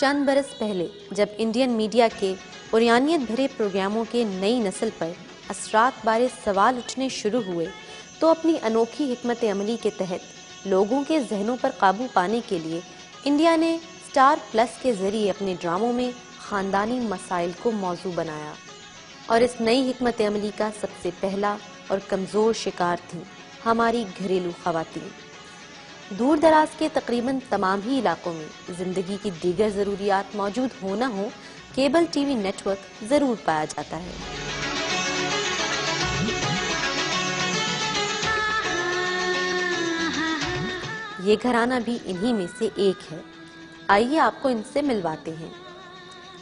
चंद बरस पहले जब इंडियन मीडिया के उरियानियत भरे प्रोग्रामों के नई नस्ल पर असरात बारे सवाल उठने शुरू हुए, तो अपनी अनोखी हिकमत अमली के तहत लोगों के जहनों पर काबू पाने के लिए इंडिया ने स्टार प्लस के जरिए अपने ड्रामों में ख़ानदानी मसाइल को मौजू बनाया। और इस नई हिकमत अमली का सबसे पहला और कमज़ोर शिकार थी हमारी घरेलू ख़वातीन। दूर दराज के तकरीबन तमाम ही इलाकों में ज़िंदगी की दीगर ज़रूरियात मौजूद हो न हो, केबल टीवी नेटवर्क ज़रूर पाया जाता है। ये घराना भी इन्हीं में से एक है। आइए आपको इनसे मिलवाते हैं।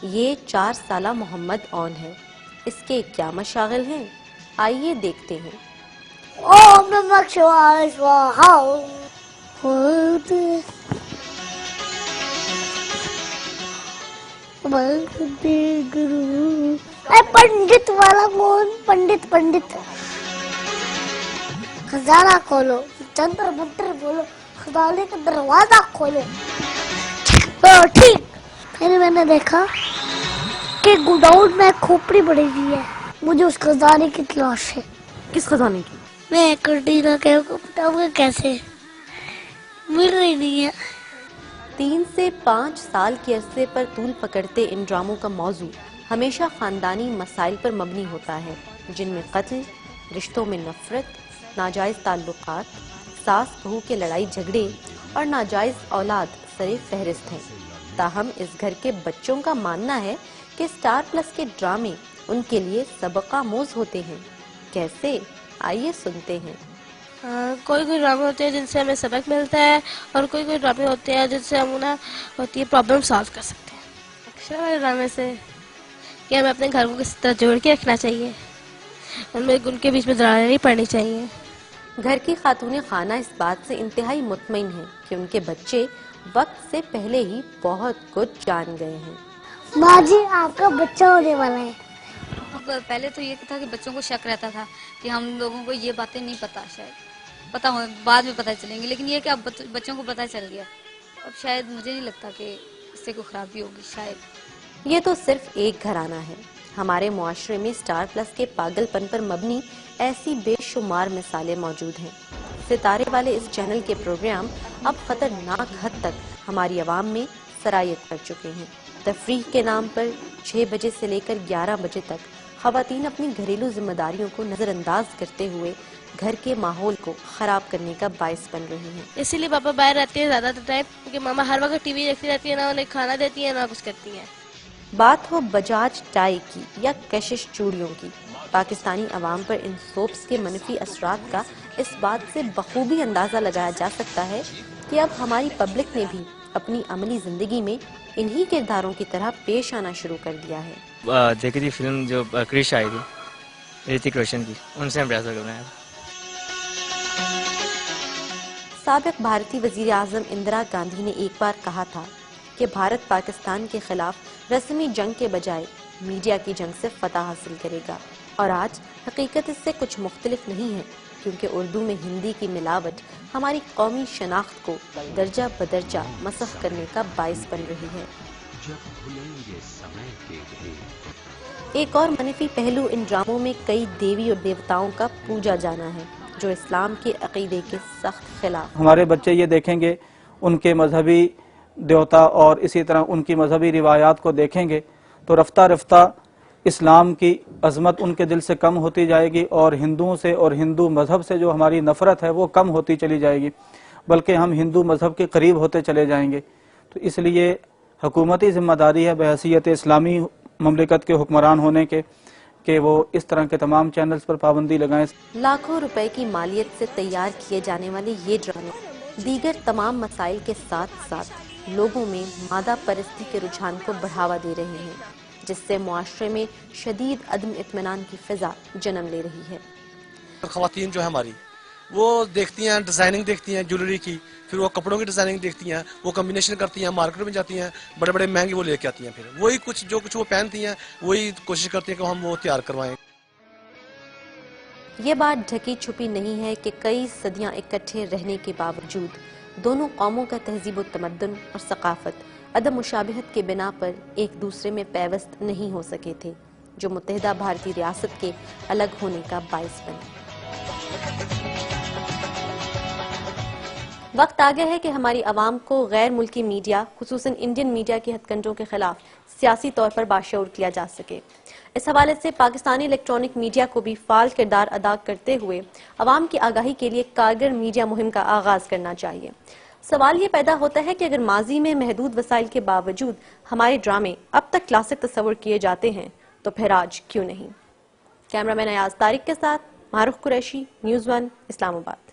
ये 4 साला मोहम्मद ऑन है। इसके क्या मशागिल हैं, आइए देखते हैं। ओम नमः शिवाय स्वाहा। पंडित वाला कौन? पंडित खजाना खोलो, जंतर मंतर बोलो, खजाने का दरवाजा खोलो। ठीक। फिर मैंने देखा कि गोडाउन में खोपड़ी पड़ी हुई है। मुझे उस खजाने की तलाश है। किस खजाने की? मैं कटीना बताऊंगा कैसे, मिल रही नहीं है। 3 से 5 साल के अरसे पर तूल पकड़ते इन ड्रामों का मौजू हमेशा खानदानी मसाइल पर मबनी होता है, जिनमें कत्ल, रिश्तों में नफरत, नाजायज़ ताल्लुकात, सास बहू के लड़ाई झगड़े और नाजायज़ औलाद सरे फहरिस्त हैं। ताहम इस घर के बच्चों का मानना है कि स्टार प्लस के ड्रामे उनके लिए सबक-आमूज़ होते हैं। कैसे? आइए सुनते हैं। कोई ड्रामे होते हैं जिनसे हमें सबक मिलता है, और कोई ड्रामे होते हैं जिनसे हम ना होती है प्रॉब्लम सॉल्व कर सकते हैं। अक्सर वाले ड्रामे से कि हमें अपने घर को किस तरह जोड़ के रखना चाहिए, हमें उनके बीच में दरारें नहीं पड़नी चाहिए। घर की खातून खाना इस बात से इंतहाई मुतमईन है कि उनके बच्चे वक्त से पहले ही बहुत कुछ जान गए हैं। माँ जी, आपका बच्चा होने वाला है। पहले तो ये था कि बच्चों को शक रहता था कि हम लोगों को ये बातें नहीं पता, शायद पता हो बाद में पता चलेंगी, लेकिन ये कि अब बच्चों को पता चल गया। अब शायद मुझे नहीं लगता कि इससे कोई खराबी होगी। शायद ये तो सिर्फ एक घराना है। हमारे मुआशरे में स्टार प्लस के पागलपन पर मबनी ऐसी बेशुमार मिसालें मौजूद हैं। सितारे वाले इस चैनल के प्रोग्राम अब खतरनाक हद तक हमारी आवाम में सरायत कर चुके हैं। तफरीह के नाम पर 6 बजे से लेकर 11 बजे तक ख़वातीन अपनी घरेलू जिम्मेदारियों को नज़रअंदाज करते हुए घर के माहौल को ख़राब करने का बायस बन रही हैं। इसीलिए पापा बाहर रहते हैं ज़्यादा टाइम, क्योंकि मामा हर वक्त टीवी देखती रहती है, ना उन्हें खाना देती है ना कुछ करती है। बात हो बजाज टाई की या कशिश चूड़ियों की, पाकिस्तानी अवाम पर इन सोप्स के मनफी असरात का इस बात से बखूबी अंदाज़ा लगाया जा सकता है कि अब हमारी पब्लिक ने भी अपनी अमली ज़िंदगी में इन्हीं किरदारों की तरह पेश आना शुरू कर दिया है। देखी थी फिल्म जो क्रिश आई थी ऋतिक रोशन की, उनसे हम ऐसा कर रहे हैं। साबिक भारतीय वजीर आज़म इंदिरा गांधी ने एक बार कहा था कि भारत पाकिस्तान के खिलाफ रस्मी जंग के बजाय मीडिया की जंग से फतह हासिल करेगा। और आज हकीकत इससे कुछ मुख्तलिफ नहीं है, क्योंकि उर्दू में हिंदी की मिलावट हमारी कौमी शनाख्त को दर्जा बदर्जा मसख करने का बायस बन रही है। एक और मनफी पहलू इन ड्रामों में कई देवी और देवताओं का पूजा जाना है, जो इस्लाम के अकीदे के सख्त खिलाफ। हमारे बच्चे ये देखेंगे, उनके मजहबी देवता और इसी तरह उनकी मजहबी रिवायात को देखेंगे, तो रफ्ता रफ्ता इस्लाम की अजमत उनके दिल से कम होती जाएगी, और हिंदुओं से और हिंदू मजहब से जो हमारी नफरत है वो कम होती चली जाएगी, बल्कि हम हिंदू मजहब के करीब होते चले जाएंगे। तो इसलिए हुकूमती जिम्मेदारी है बहैसियत इस्लामी ममलिकत के हुक्मरान होने के कि वो इस तरह के तमाम चैनल्स पर पाबंदी लगाएं। लाखों रुपए की मालियत से तैयार किए जाने वाले ये ड्रामे दीगर तमाम मसाइल के साथ साथ लोगों में मादा परस्ती के रुझान को बढ़ावा दे रहे हैं, जिससे मुआशरे में शदीद अदम इत्मीनान की फिजा जन्म ले रही है। ख़वातीन जो है हमारी, वो देखती हैं, डिज़ाइनिंग देखती हैं ज्वेलरी की, फिर वो कपड़ों की डिज़ाइनिंग देखती हैं, वो कम्बिनेशन करती हैं, मार्केट में जाती हैं, बड़े बड़े महंगे वो लेके आती हैं, फिर वही कुछ जो कुछ वो पहनती हैं वही कोशिश करती हैं कि हम वो तैयार करवाएं। ये बात ढकी छुपी नहीं है कि कई सदियां इकट्ठे रहने के बावजूद دونوں قوموں کا تہذیب و تمدن اور ثقافت عدم مشابہت کے بنا پر ایک دوسرے میں پیوست نہیں ہو سکے تھے، جو متحدہ بھارتی ریاست کے الگ ہونے کا باعث بنے۔ وقت آ گیا ہے کہ ہماری عوام کو غیر ملکی میڈیا، خصوصاً انڈین میڈیا کے ہتھ کنڈوں کے خلاف سیاسی طور پر باشعور کیا جا سکے۔ اس حوالے سے پاکستانی الیکٹرانک میڈیا کو بھی فعال کردار ادا کرتے ہوئے عوام کی آگاہی کے لیے کارگر میڈیا مہم کا آغاز کرنا چاہیے۔ سوال یہ پیدا ہوتا ہے کہ اگر ماضی میں محدود وسائل کے باوجود ہمارے ڈرامے اب تک کلاسک تصور کیے جاتے ہیں تو پھر آج کیوں نہیں؟ کیمرہ مین ایاز طارق کے ساتھ معروف قریشی، نیوز 1، اسلام آباد۔